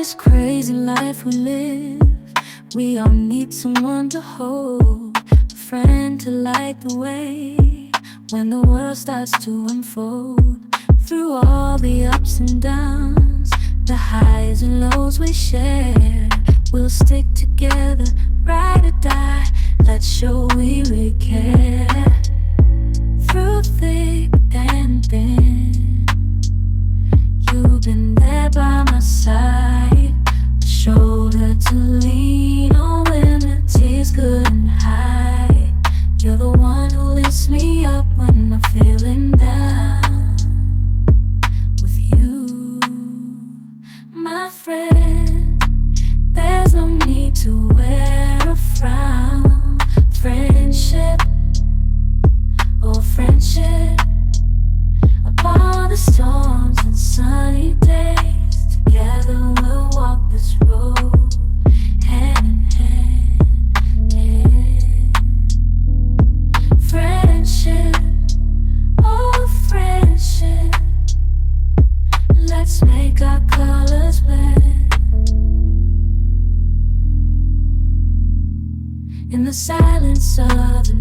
this crazy life we live, we all need someone to hold, a friend to light the way when the world starts to unfold. Through all the ups and downs, the highs and lows we share, we'll stick together, ride or die. Let's show we really care. Through thick and thin, you've been there by my side, a shoulder to lean on when the tears couldn't hide. You're the one who lifts me up when I'm feeling down. With you, my friend, there's no need to wear a frown. Friendship, oh friendship, upon the storms and sunny days, together we'll walk this road, hand in hand. Friendship, oh friendship, let's make our colors blend. In the silence of the